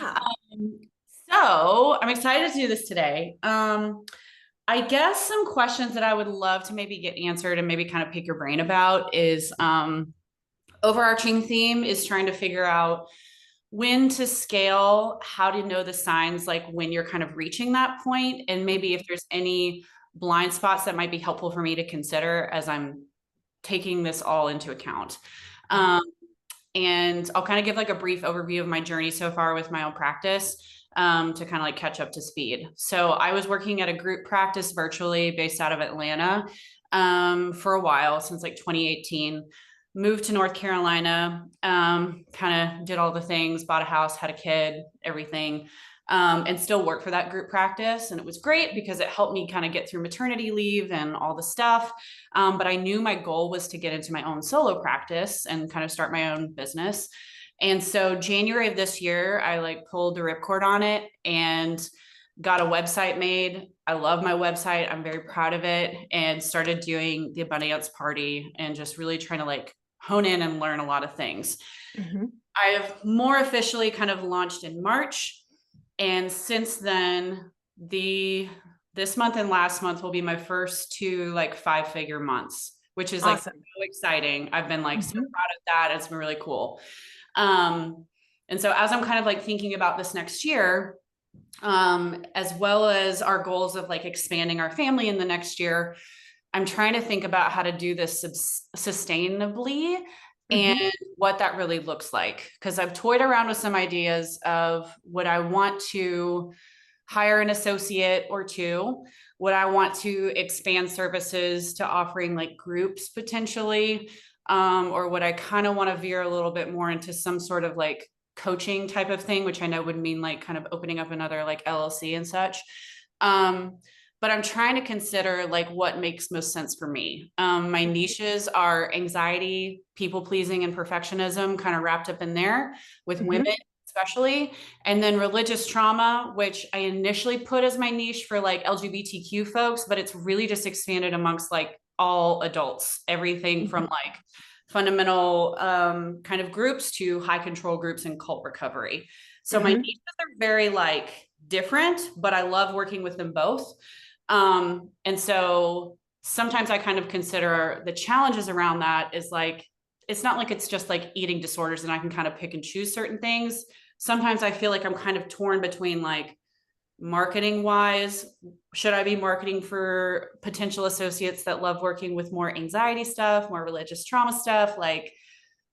Yeah. Um, so I'm excited to do this today. I guess some questions that I would love to maybe get answered and maybe kind of pick your brain about is overarching theme is trying to figure out when to scale, how to know the signs, like when you're kind of reaching that point, and maybe if there's any blind spots that might be helpful for me to consider as I'm taking this all into account. Okay. Um, and I'll kind of give like a brief overview of my journey so far with my own practice to kind of like catch up to speed. So I was working at a group practice virtually based out of Atlanta for a while since like 2018. Moved to North Carolina, kind of did all the things, bought a house, had a kid, everything, and still work for that group practice. And it was great because it helped me kind of get through maternity leave and all the stuff. But I knew my goal was to get into my own solo practice and kind of start my own business. And so January of this year, I like pulled the ripcord on it and got a website made. I love my website. I'm very proud of it and started doing the Abundance Party and just really trying to like hone in and learn a lot of things. Hmm. I've more officially kind of launched in March. And since then, the this month and last month will be my first two like 5-figure months, which is like Awesome. so exciting. I've been like so Hmm. proud of that. It's been really cool. Um, and so as I'm kind of like thinking about this next year, as well as our goals of like expanding our family in the next year, I'm trying to think about how to do this sustainably and Hmm. what that really looks like. Because I've toyed around with some ideas of would I want to hire an associate or two? Would I want to expand services to offering like groups potentially? Or would I kind of want to veer a little bit more into some sort of like coaching type of thing, which I know would mean like kind of opening up another like LLC and such. Um, but I'm trying to consider like what makes most sense for me. My niches are anxiety, people pleasing, and perfectionism, kind of wrapped up in there with women, Hmm. especially. And then religious trauma, which I initially put as my niche for like LGBTQ folks, but it's really just expanded amongst like all adults, everything from Hmm. like fundamental kind of groups to high control groups and cult recovery. So my Hmm. niches are very like different, but I love working with them both. And so sometimes I kind of consider the challenges around that is like, it's not like it's just like eating disorders and I can kind of pick and choose certain things. Sometimes I feel like I'm kind of torn between like marketing wise, should I be marketing for potential associates that love working with more anxiety stuff, more religious trauma stuff, like,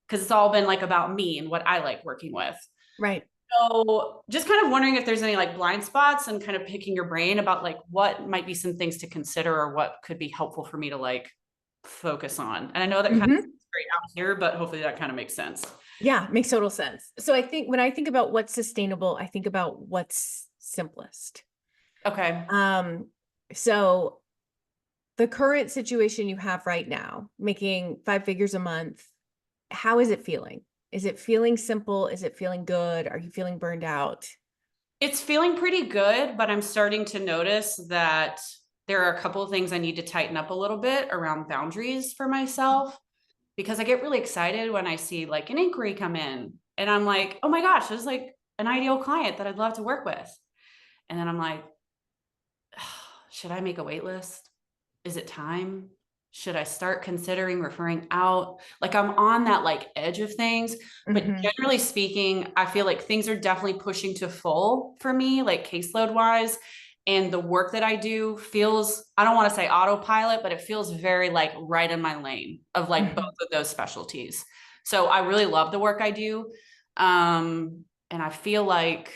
because it's all been like about me and what I like working with. Right. So just kind of wondering if there's any like blind spots and kind of picking your brain about like what might be some things to consider or what could be helpful for me to like focus on. And I know that kind of Hmm. is very out here, but hopefully that kind of makes sense. Yeah, makes total sense. So I think when I think about what's sustainable, I think about what's simplest. Okay. Um, so the current situation you have right now, making 5 figures a month, how is it feeling? Is it feeling simple? Is it feeling good? Are you feeling burned out? It's feeling pretty good, but I'm starting to notice that there are a couple of things I need to tighten up a little bit around boundaries for myself because I get really excited when I see like an inquiry come in and I'm like, oh my gosh, this is like an ideal client that I'd love to work with. And then I'm like, should I make a wait list? Is it time? Should I start considering referring out? Like I'm on that like edge of things, but Hmm. generally speaking, I feel like things are definitely pushing to full for me, like caseload wise. And the work that I do feels, I don't want to say autopilot, but it feels very like right in my lane of like both Hmm. of those specialties. So I really love the work I do. And I feel like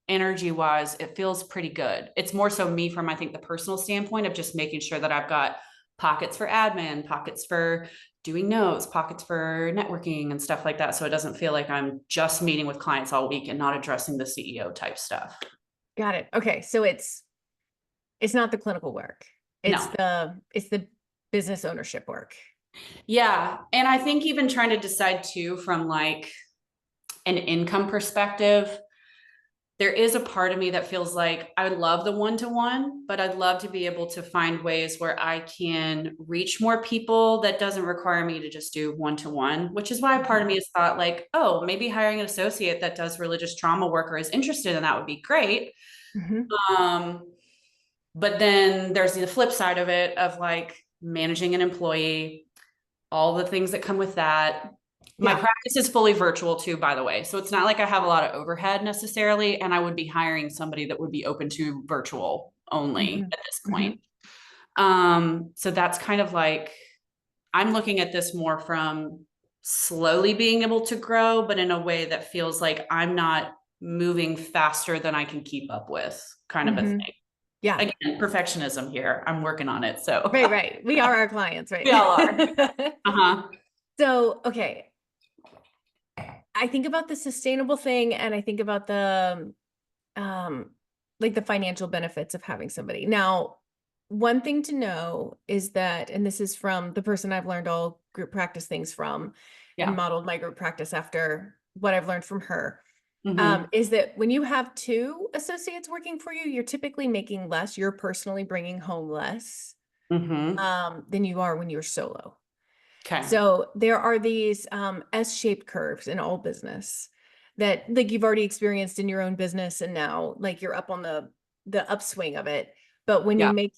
energy wise, it feels pretty good. It's more so me from, I think, the personal standpoint of just making sure that I've got pockets for admin, pockets for doing notes, pockets for networking and stuff like that. So it doesn't feel like I'm just meeting with clients all week and not addressing the CEO type stuff. Got it. Okay, so it's not the clinical work. It's No. the business ownership work. Yeah. And I think even trying to decide too from like an income perspective, there is a part of me that feels like I love the one-to-one, but I'd love to be able to find ways where I can reach more people that doesn't require me to just do one-to-one, which is why part of me has thought like, oh, maybe hiring an associate that does religious trauma work or is interested in that would be great. Mhm. Um, but then there's the flip side of it of like managing an employee, all the things that come with that. My Yeah. practice is fully virtual too, by the way. So it's not like I have a lot of overhead necessarily. And I would be hiring somebody that would be open to virtual only Mhm. at this point. Mhm. So that's kind of like, I'm looking at this more from slowly being able to grow, but in a way that feels like I'm not moving faster than I can keep up with, kind of a Mhm. thing. Yeah. Again, perfectionism here. I'm working on it. So Right, right. We are our clients, right? we all are. Uh-huh. So, okay. I think about the sustainable thing and I think about the um like the financial benefits of having somebody. Now, one thing to know is that, and this is from the person I've learned all group practice things from and Yeah. modeled my group practice after what I've learned from her, Mm-hmm. is that when you have two associates working for you, you're typically making less. You're personally bringing home less Mm-hmm. than you are when you're solo. Okay. So there are these S-shaped curves in all business that like you've already experienced in your own business and now like you're up on the upswing of it. But when you Yeah. make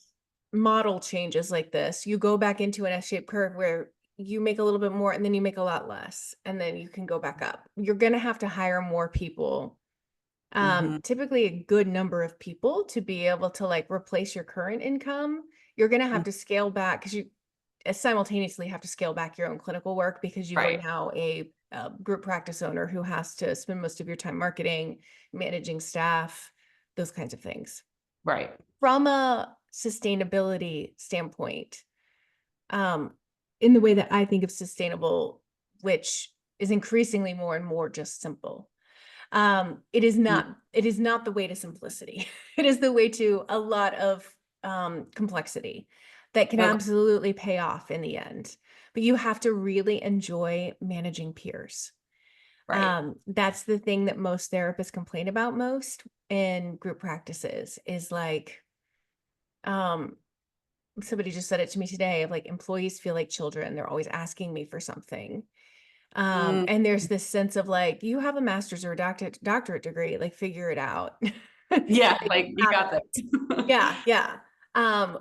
model changes like this, you go back into an S-shaped curve where you make a little bit more and then you make a lot less and then you can go back up. You're going to have to hire more people, Mm-hmm. typically a good number of people to be able to like replace your current income. You're going to have to scale back because you simultaneously have to scale back your own clinical work because you are Right. now a group practice owner who has to spend most of your time marketing, managing staff, those kinds of things. Right. From a sustainability standpoint, um, in the way that I think of sustainable, which is increasingly more and more just simple, it is not the way to simplicity. It is the way to a lot of complexity that can Okay. absolutely pay off in the end. But you have to really enjoy managing peers. Right. That's the thing that most therapists complain about most in group practices is like, um, somebody just said it to me today of like employees feel like children. They're always asking me for something. Mm, And there's this sense of like, you have a master's or a doctorate degree, like figure it out. yeah, Like, like you you have got it. this. Yeah, yeah.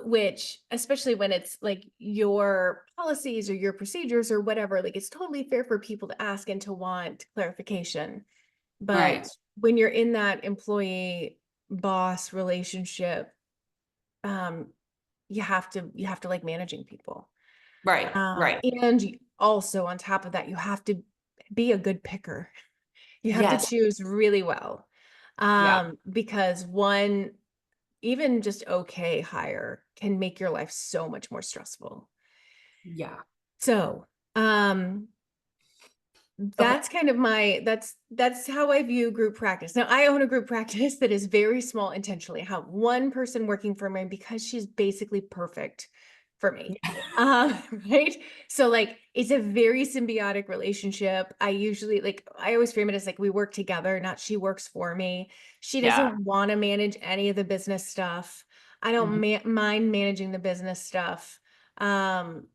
Which especially when it's like your policies or your procedures or whatever, like it's totally fair for people to ask and to want clarification. But Right. when you're in that employee boss relationship, um, you have to like managing people. Right. Right. And also on top of that, you have to be a good picker. You have to Yes. choose really well. Yeah. Because one, even just okay hire can make your life so much more stressful. Yeah. So, Okay. that's kind of that's how I view group practice. Now, I own a group practice that is very small intentionally. I have one person working for me because she's basically perfect for me. Um, right? So like it's a very symbiotic relationship. I usually like I always frame it as like we work together, not she works for me. She Yeah. doesn't want to manage any of the business stuff. I don't Mhm. mind managing the business stuff. Um,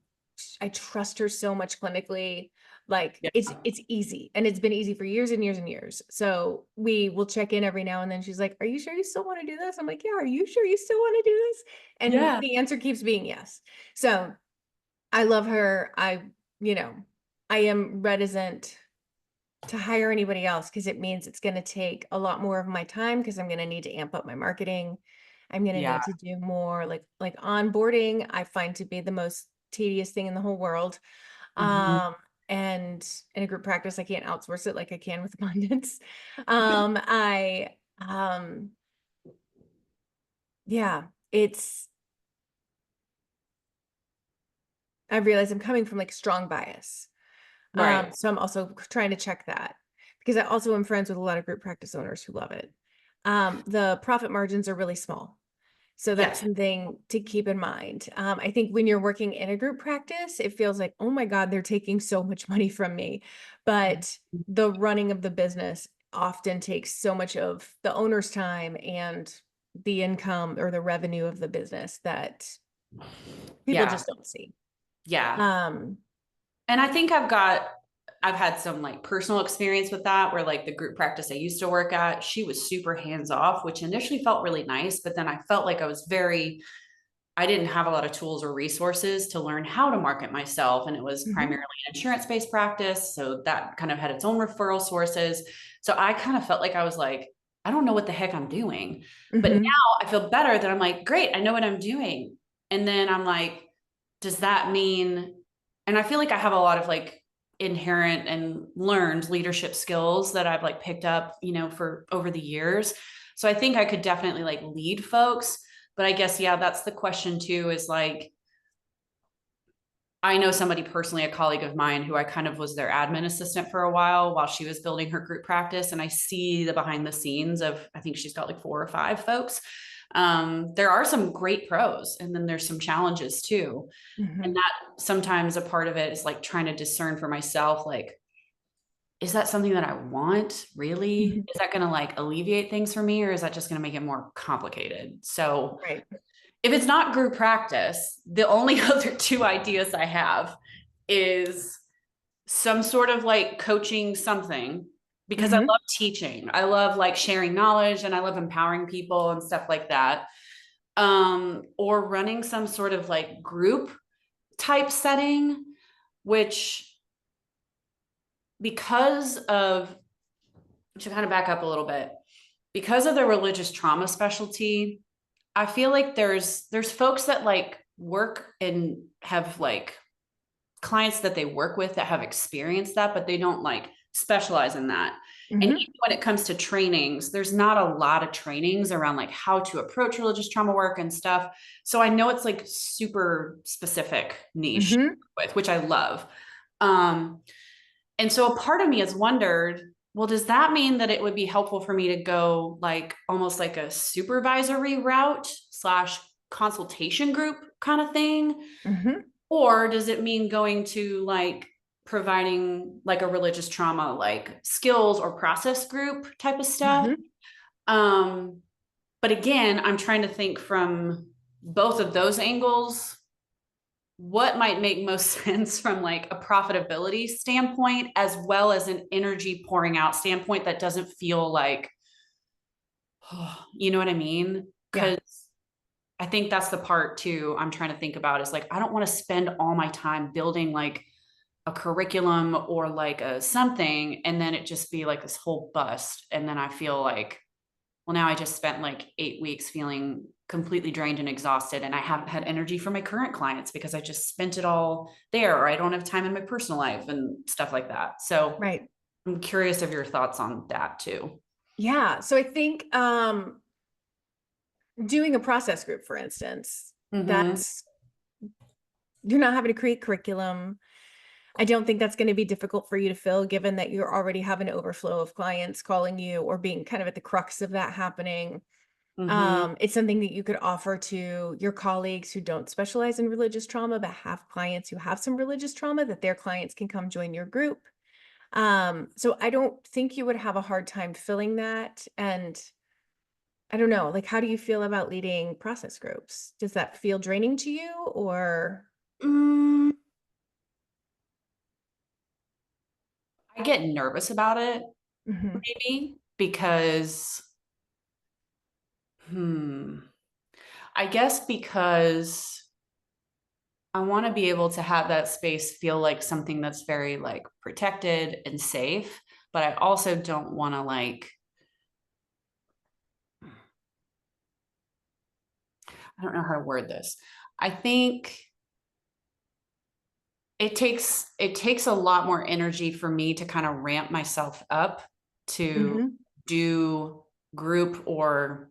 I trust her so much clinically, like Yeah. it's easy and it's been easy for years and years and years. So we will check in every now and then. She's like, are you sure you still want to do this? I'm like, yeah, are you sure you still want to do this? And Yeah. the answer keeps being yes. So I love her. You know, I am reticent to hire anybody else because it means it's going to take a lot more of my time because I'm going to need to amp up my marketing. I'm going to Yeah. need to do more like onboarding. I find to be the most tedious thing in the whole world. Mhm. Um, and in a group practice, I can't outsource it like I can with abundance. I yeah, it's I realize I'm coming from like strong bias. Right. So I'm also trying to check that because I also am friends with a lot of group practice owners who love it. The profit margins are really small. So that's Yes. something to keep in mind. I think when you're working in a group practice, it feels like, oh my God, they're taking so much money from me. But the running of the business often takes so much of the owner's time and the income or the revenue of the business that people Yeah. just don't see. Yeah. Um, And I think I've had some like personal experience with that where like the group practice I used to work at, she was super hands off, which initially felt really nice, but then I felt like I didn't have a lot of tools or resources to learn how to market myself. And it was mhm, primarily an insurance-based practice. So that kind of had its own referral sources. So I kind of felt like I was like, I don't know what the heck I'm doing. But mhm, now I feel better that I'm like, great, I know what I'm doing. And then I'm like, does that mean, and I feel like I have a lot of like inherent and learned leadership skills that I've like picked up, for over the years. So I think I could definitely like lead folks. But I guess, yeah, that's the question too, is like, I know somebody personally, a colleague of mine, who I kind of was their admin assistant for a while she was building her group practice. And I see the behind the scenes of, I think she's got like 4 or 5 folks. There are some great pros, and then there's some challenges too. And mhm, that sometimes a part of it is like trying to discern for myself, like, is that something that I want really? mhm. Is that going to like alleviate things for me, or is that just going to make it more complicated? So Right. if it's not group practice, the only other 2 ideas I have is some sort of like coaching something, because I Mhm, love teaching. I love like sharing knowledge and I love empowering people and stuff like that. Or running some sort of like group type setting, which, because of, to kind of back up a little bit, because of the religious trauma specialty, I feel like there's folks that like work and have like clients that they work with that have experienced that, but they don't like specialize in that. And mhm, even when it comes to trainings, there's not a lot of trainings around like how to approach religious trauma work and stuff. So I know it's like super specific niche mhm, with, which I love. Um, and so a part of me has wondered, well, does that mean that it would be helpful for me to go like almost like a supervisory route slash consultation group kind of thing? mhm, Or does it mean going to like providing like a religious trauma, like skills or process group type of stuff? mhm, Um, but again, I'm trying to think from both of those angles, what might make most sense from like a profitability standpoint, as well as an energy pouring out standpoint that doesn't feel like, oh, you know what I mean? yeah, Because I think that's the part too I'm trying to think about, is like, I don't want to spend all my time building like a curriculum or like a something, and then it just be like this whole bust. And then I feel like, well, now I just spent like 8 weeks feeling completely drained and exhausted, and I haven't had energy for my current clients because I just spent it all there, or I don't have time in my personal life and stuff like that. So right. I'm curious of your thoughts on that too. Yeah. So I think doing a process group, for instance, Mm-hmm. that's you're not having to create curriculum. I don't think that's going to be difficult for you to fill, given that you already have an overflow of clients calling you or being kind of at the crux of that happening. Mm-hmm. It's something that you could offer to your colleagues who don't specialize in religious trauma, but have clients who have some religious trauma, that their clients can come join your group. So I don't think you would have a hard time filling that. And I don't know, like, how do you feel about leading process groups? Does that feel draining to you or? Mm, I get nervous about it, Mhm, maybe because, hmm, I guess because I want to be able to have that space feel like something that's very like protected and safe, but I also don't want to like, I don't know how to word this. I think it takes a lot more energy for me to kind of ramp myself up to mhm, do group, or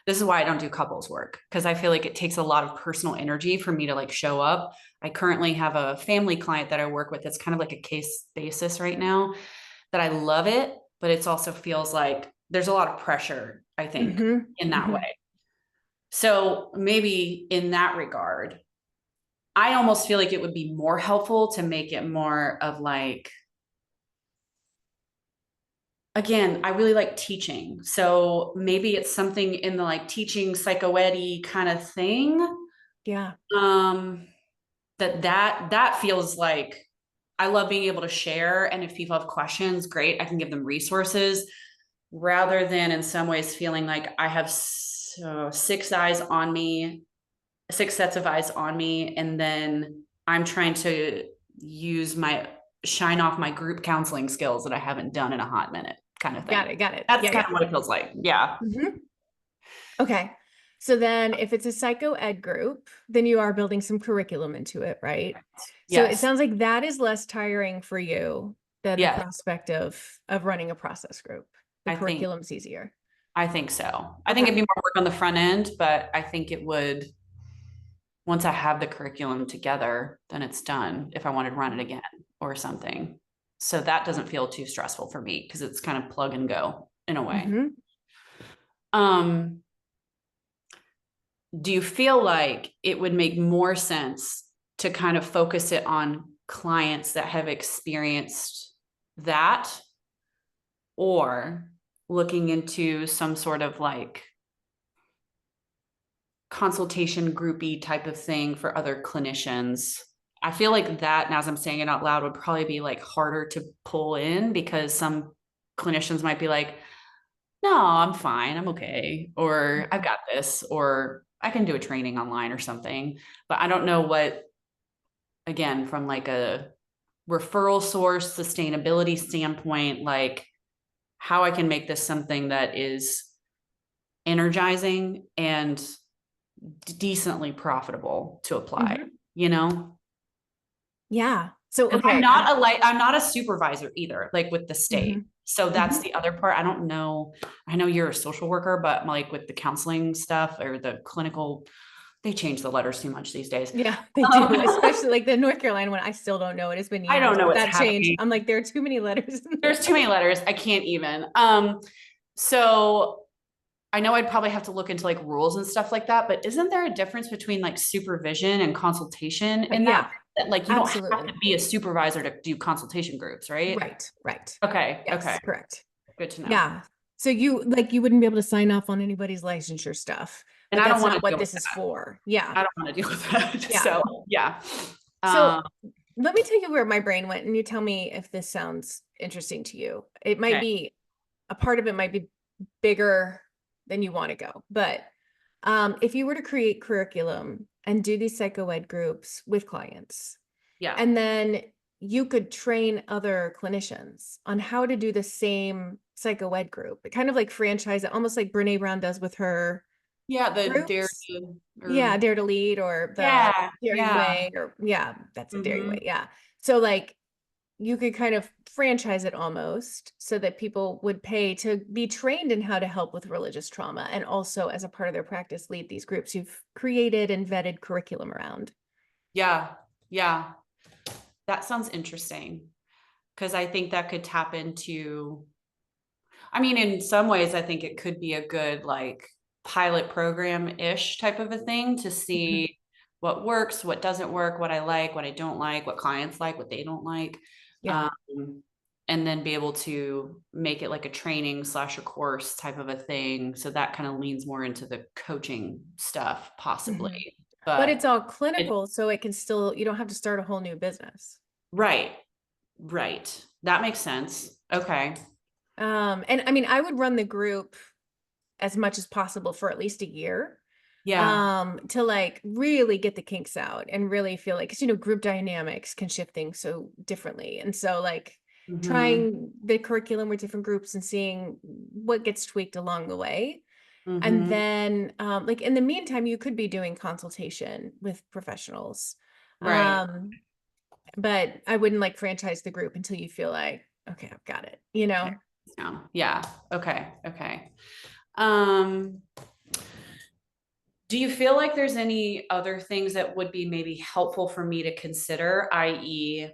this is why I don't do couples work, because I feel like it takes a lot of personal energy for me to like show up. I currently have a family client that I work with that's kind of like a case basis right now, that I love it, but it's also feels like there's a lot of pressure, I think, mhm, in that mhm. way. So maybe in that regard, I almost feel like it would be more helpful to make it more of like again, I really like teaching. So maybe it's something in the like teaching psychoedy kind of thing. Yeah. Um, that feels like I love being able to share. And if people have questions, great, I can give them resources rather than in some ways feeling like I have six eyes on me, six sets of eyes on me, and then I'm trying to shine off my group counseling skills that I haven't done in a hot minute kind of thing. Got it. Got it. That's Yeah. kind Yeah. of what it feels like. Yeah. Mhm. Okay. So then if it's a psycho ed group, then you are building some curriculum into it, right? So it Yes. sounds like that is less tiring for you than the Yes. prospect of running a process group. The I think curriculum's easier. I think so. I think Okay. it'd be more work on the front end, but I think it would, once I have the curriculum together, then it's done if I wanted to run it again or something. So that doesn't feel too stressful for me because it's kind of plug and go in a way. Mm-hmm. Um, do you feel like it would make more sense to kind of focus it on clients that have experienced that, or looking into some sort of like consultation groupie type of thing for other clinicians? I feel like that, and as I'm saying it out loud, would probably be like harder to pull in because some clinicians might be like, no, I'm fine, I'm okay, or I've got this, or I can do a training online or something. But I don't know what, again, from like a referral source sustainability standpoint, like how I can make this something that is energizing and decently profitable to apply, Mm-hmm. you know? Yeah. So Because okay. I'm not a supervisor either, like with the state. Mhm. So that's Mhm. the other part. I don't know. I know you're a social worker, but like with the counseling stuff or the clinical, they change the letters too much these days. Yeah, they do. Especially like the North Carolina one. I still don't know. It has been I years, don't know but what's that changed. happening. I'm like, there are too many letters in There's there. too many letters. I can't even. So I know I'd probably have to look into like rules and stuff like that, but isn't there a difference between like supervision and consultation in that? Yeah, That like you don't have to absolutely. be a supervisor to do consultation groups, right? Right, right. Okay, okay. Yes, correct. Good to know. Yeah. So you wouldn't be able to sign off on anybody's licensure stuff, And but I don't that's want to not what deal with this is that. for. Yeah. I don't want to deal with that. Yeah. So yeah. So Um, let me tell you where my brain went and you tell me if this sounds interesting to you. It might okay. be a part of it might be bigger than you want to go, but if you were to create curriculum and do these psycho ed groups with clients, Yeah. and then you could train other clinicians on how to do the same psycho ed group, kind of like franchise it, almost like Brene Brown does with her Yeah. The dare groups. to, Yeah, or Dare to Lead or the yeah, Dare Your yeah. Way, or yeah, that's it, Dare Your Way. Hmm. Yeah. So like you could kind of franchise it almost so that people would pay to be trained in how to help with religious trauma and also as a part of their practice lead these groups you've created and vetted curriculum around. Yeah. Yeah. That sounds interesting because I think that could tap into, I mean, in some ways, I think it could be a good like pilot program-ish type of a thing to Mhm. see what works, what doesn't work, what I like, what I don't like, what clients like, what they don't like. Yeah. Um, and then be able to make it like a training slash a course type of a thing. So that kind of leans more into the coaching stuff, Mhm. possibly. But But it's all it, clinical, so it can still, you don't have to start a whole new business. right, right. That makes sense. Okay. And I mean, I would run the group as much as possible for at least a year, Yeah. to like really get the kinks out and really feel like, because group dynamics can shift things so differently. And so like Mm-hmm. trying the curriculum with different groups and seeing what gets tweaked along the way. And Mm-hmm. then like in the meantime, you could be doing consultation with professionals. Right. But I wouldn't like franchise the group until you feel like, okay, I've got it, you Okay. know? No. Yeah. Okay. Okay. Um, do you feel like there's any other things that would be maybe helpful for me to consider, i.e.,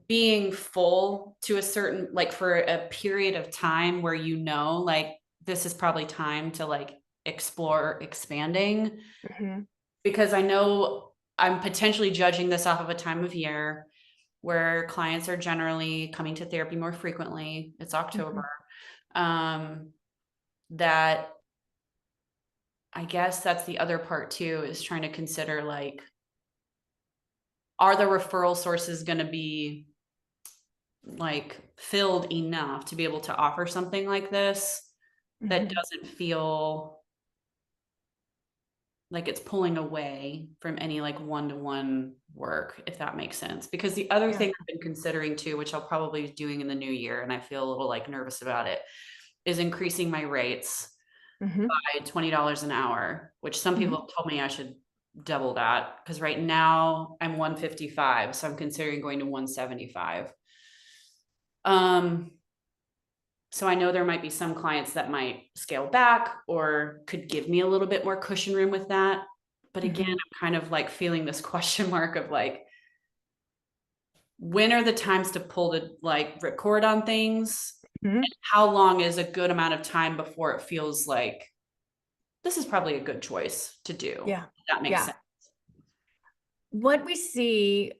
being full to a certain, like for a period of time where like this is probably time to like explore expanding? Mhm. Because I know I'm potentially judging this off of a time of year. where clients are generally coming to therapy more frequently. It's Mhm. October. That I guess that's the other part too, is trying to consider like, are the referral sources going to be like filled enough to be able to offer something like this that Mhm. doesn't feel like it's pulling away from any like one-to-one work, if that makes sense. Because the other Yeah. thing I've been considering too, which I'll probably be doing in the new year, and I feel a little like nervous about it, is increasing my rates Mhm. by $20 an hour, which some people Mhm. have told me I should double that, because right now I'm 155, so I'm considering going to 175. Um, so I know there might be some clients that might scale back or could give me a little bit more cushion room with that. But again, Mhm. I'm kind of like feeling this question mark of like, when are the times to pull the like record on things? Mhm. How long is a good amount of time before it feels like this is probably a good choice to do? Yeah. If that makes Yeah. sense. What we see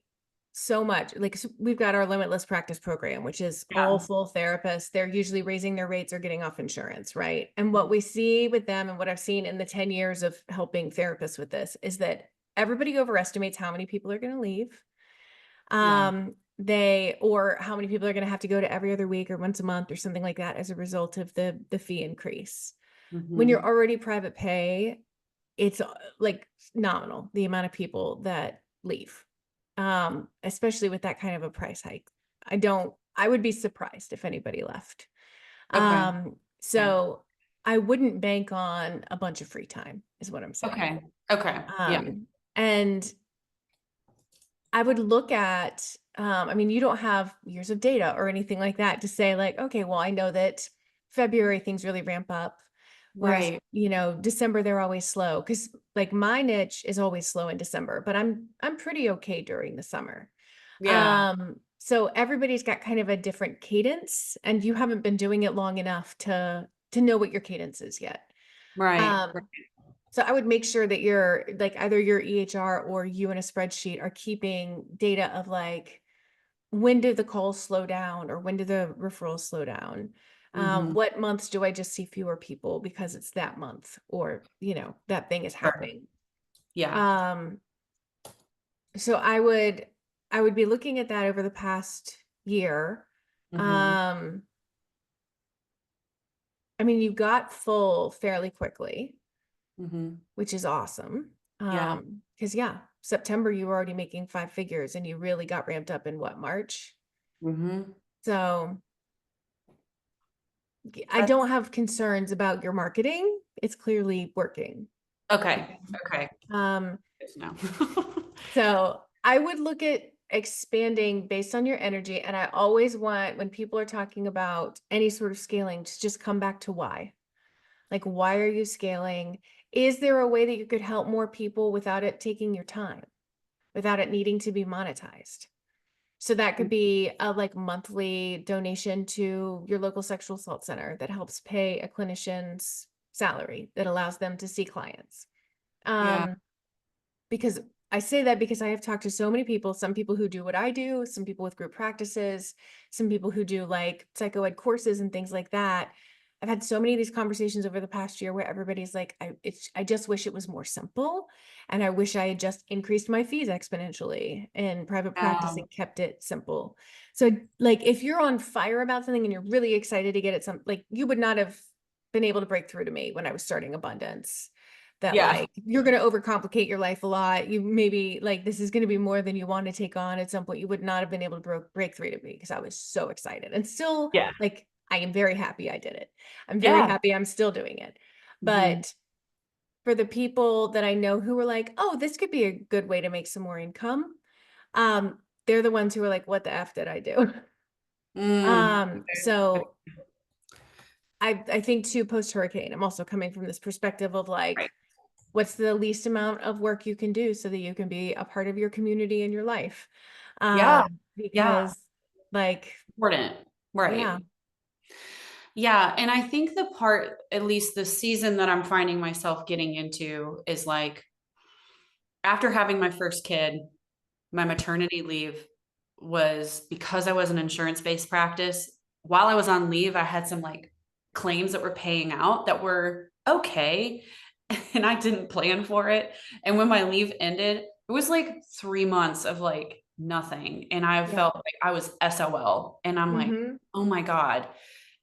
so much, like we've got our limitless practice program, which is all Yeah. full therapists. They're usually raising their rates or getting off insurance, right? And what we see with them and what I've seen in the 10 years of helping therapists with this is that everybody overestimates how many people are going to leave. Yeah. Or how many people are going to have to go to every other week or once a month or something like that as a result of the fee increase. When you're Mm-hmm. already private pay, it's like nominal the amount of people that leave, especially with that kind of a price hike. I would be surprised if anybody left. Okay. Okay. So I wouldn't bank on a bunch of free time is what I'm saying. Okay. Okay. Yeah. And I would look at, I mean, you don't have years of data or anything like that to say like, okay, well, I know that February things really ramp up. Whereas, Right. December, they're always slow. Cause like my niche is always slow in December, but I'm pretty okay during the summer. Yeah. So everybody's got kind of a different cadence and you haven't been doing it long enough to know what your cadence is yet. Right. Um, so I would make sure that you're like either your EHR or you in a spreadsheet are keeping data of like when did the calls slow down or when did the referrals slow down? Mm-hmm. What months do I just see fewer people because it's that month or that thing is Sure. happening. Yeah. Um, so I would be looking at that over the past year. Mm-hmm. Um, I mean, you got full fairly quickly, Mm-hmm. which is awesome. Yeah. Because yeah, September you were already making five figures and you really got ramped up in what, March? Mm-hmm. So I That's don't have concerns about your marketing. It's clearly working. okay. Okay. Um, Good to know. so I would look at expanding based on your energy. And I always want when people are talking about any sort of scaling to just come back to why. Like, why are you scaling? Is there a way that you could help more people without it taking your time, without it needing to be monetized? So that could be a like monthly donation to your local sexual assault center that helps pay a clinician's salary that allows them to see clients. Yeah. Um, because I say that because I have talked to so many people, some people who do what I do, some people with group practices, some people who do like psychoed courses and things like that. I've had so many of these conversations over the past year where everybody's like, I just wish it was more simple. And I wish I had just increased my fees exponentially in private practice Um, and kept it simple. So like if you're on fire about something and you're really excited to get it like you would not have been able to break through to me when I was starting Abundance that yeah. like you're going to overcomplicate your life a lot. You maybe like this is going to be more than you want to take on at some point. You would not have been able to break through to me because I was so excited and still Yeah. like I am very happy I did it. I'm very Yeah. happy I'm still doing it. Mm-hmm. But for the people that I know who were like, oh, this could be a good way to make some more income, they're the ones who are like, what the F did I do? Mm. Okay. So I think too post hurricane, I'm also coming from this perspective of Right. like, what's the least amount of work you can do so that you can be a part of your community and your life? Yeah. Yeah. Because like, Important. yeah. Right. Yeah. And I think the part, at least the season that I'm finding myself getting into is like after having my first kid, my maternity leave was because I was an insurance-based practice, while I was on leave, I had some like claims that were paying out that were okay. And I didn't plan for it. And when my leave ended, it was like 3 months of like nothing. And I Yeah. felt like I was SOL. And I'm like, Mm-hmm. oh my God.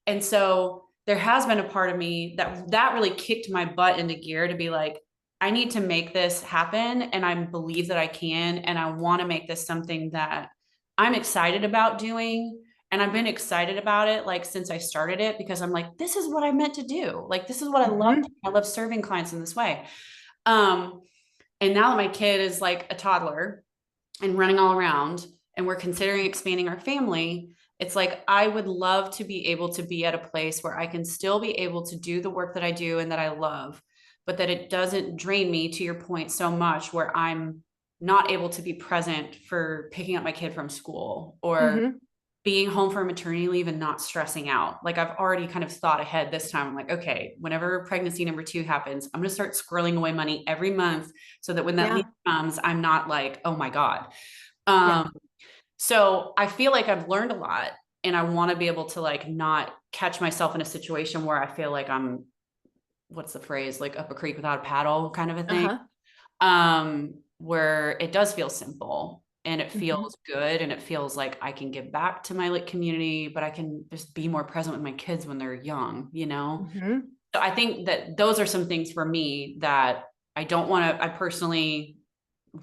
And so there has been a part of me that really kicked my butt into gear to be like, I need to make this happen. And I believe that I can. And I want to make this something that I'm excited about doing. And I've been excited about it like since I started it because I'm like, this is what I meant to do. Like, this is what I love. Mm-hmm. I love serving clients in this way. Um, and now that my kid is like a toddler and running all around and we're considering expanding our family, it's like I would love to be able to be at a place where I can still be able to do the work that I do and that I love, but that it doesn't drain me, to your point, so much where I'm not able to be present for picking up my kid from school or Mm-hmm. being home for maternity leave and not stressing out. Like I've already kind of thought ahead this time. I'm like, okay, whenever pregnancy number 2 happens, I'm going to start squirreling away money every month so that when that leave Yeah. comes, I'm not like, oh my God. Yeah. Um, so I feel like I've learned a lot and I want to be able to like not catch myself in a situation where I feel like I'm, what's the phrase, like up a creek without a paddle kind of a thing. Uh-huh. Where it does feel simple and it Mm-hmm. feels good and it feels like I can give back to my like community, but I can just be more present with my kids when they're young, you know? Mm-hmm. So I think that those are some things for me that I personally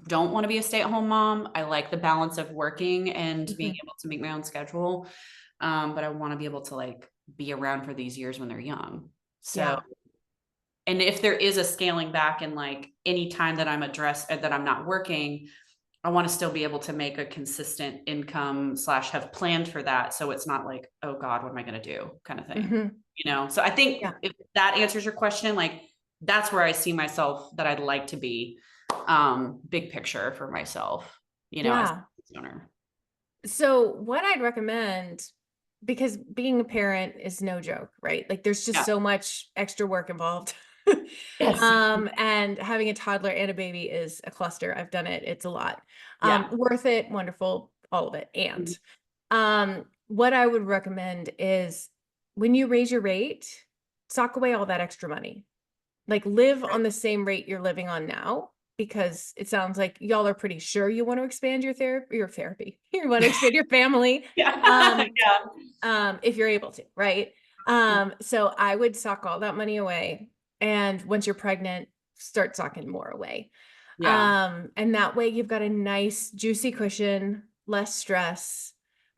don't want to be a stay-at-home mom. I like the balance of working and being Mm-hmm. able to make my own schedule. But I want to be able to like be around for these years when they're young. So Yeah. and if there is a scaling back in like any time that I'm addressed that I'm not working, I want to still be able to make a consistent income slash have planned for that. So it's not like, oh God, what am I going to do kind of thing, Mm-hmm. you know? So I think Yeah. if that answers your question, like that's where I see myself that I'd like to be, big picture for myself, you know, as a Yeah. business owner. So what I'd recommend, because being a parent is no joke, right? Like there's just Yeah. so much extra work involved. Yes. And having a toddler and a baby is a cluster. I've done it. It's a lot. Yeah. Worth it, wonderful, all of it. And Mhm. what I would recommend is when you raise your rate, sock away all that extra money. Like live Right. on the same rate you're living on now, because it sounds like y'all are pretty sure you want to expand your therapy. You want to expand your family. Yeah. Um, Yeah. if you're able to, right? So I would sock all that money away. And once you're pregnant, start socking more away. Yeah. And that way you've got a nice juicy cushion, less stress.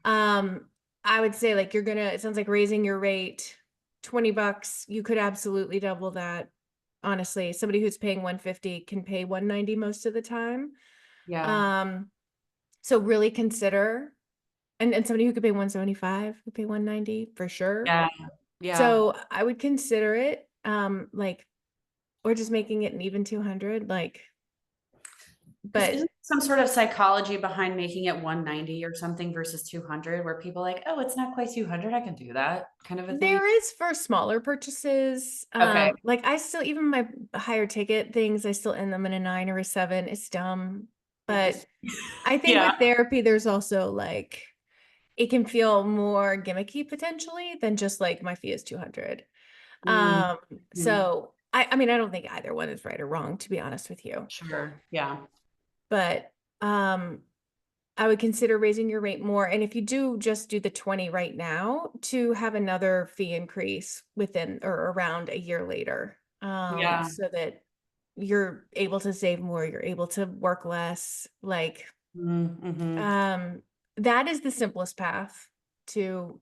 Um, I would say like it sounds like raising your rate $20, you could absolutely double that. Honestly, somebody who's paying 150 can pay 190 most of the time. Yeah. Um, so really consider, and somebody who could pay 175 could pay 190 for sure. Yeah. Yeah. So I would consider it, like, or just making it an even 200, like, Is but isn't some sort of psychology behind making it 190 or something versus 200 where people like, oh, it's not quite 200. I can do that kind of a thing. there is for smaller purchases. Okay. Like I still, even my higher ticket things, I still end them in a 9 or a 7. It's dumb. But Interesting. I think Yeah. with therapy, there's also like, it can feel more gimmicky potentially than just like my fee is 200. Mm, mm, So I mean, I don't think either one is right or wrong, to be honest with you. sure. Yeah. But um, I would consider raising your rate more. And if you do just do the 20 right now, to have another fee increase within or around a year later, Yeah. so that you're able to save more, you're able to work less. Like, Mm-hmm. um, that is the simplest path to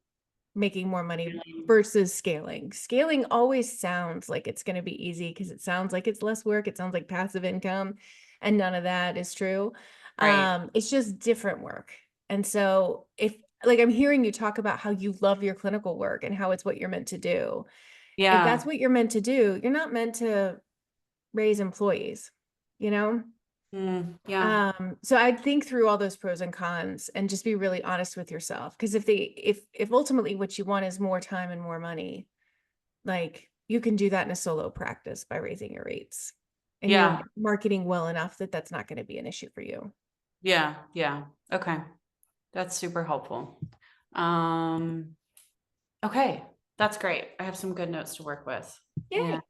making more money versus scaling. Scaling always sounds like it's going to be easy because it sounds like it's less work. It sounds like passive income, and none of that is true. Right. It's just different work. And so if like I'm hearing you talk about how you love your clinical work and how it's what you're meant to do. If that's Yeah. what you're meant to do, you're not meant to raise employees, you know? Yeah. So I'd think through all those pros and cons and just be really honest with yourself. Because if ultimately what you want is more time and more money, like you can do that in a solo practice by raising your rates, and you're Yeah. marketing well enough that that's not going to be an issue for you. Yeah. Yeah. Okay. That's super helpful. Okay, that's great. I have some good notes to work with. Yay. And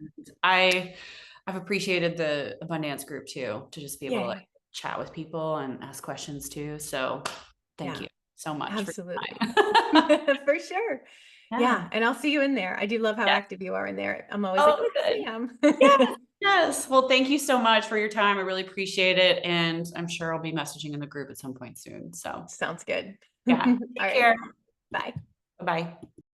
I've appreciated the abundance group too, to just be able to like Yay. chat with people and ask questions too. So thank Yeah, you so much for your absolutely. time. For sure. Yeah. Yeah. And I'll see you in there. I do love how Yeah. active you are in there. I'm always like, Oh, where's good. Sam? Yes. Yes. Well, thank you so much for your time. I really appreciate it. And I'm sure I'll be messaging in the group at some point soon. So Sounds good. All yeah. Take right. care. Bye. Bye-bye.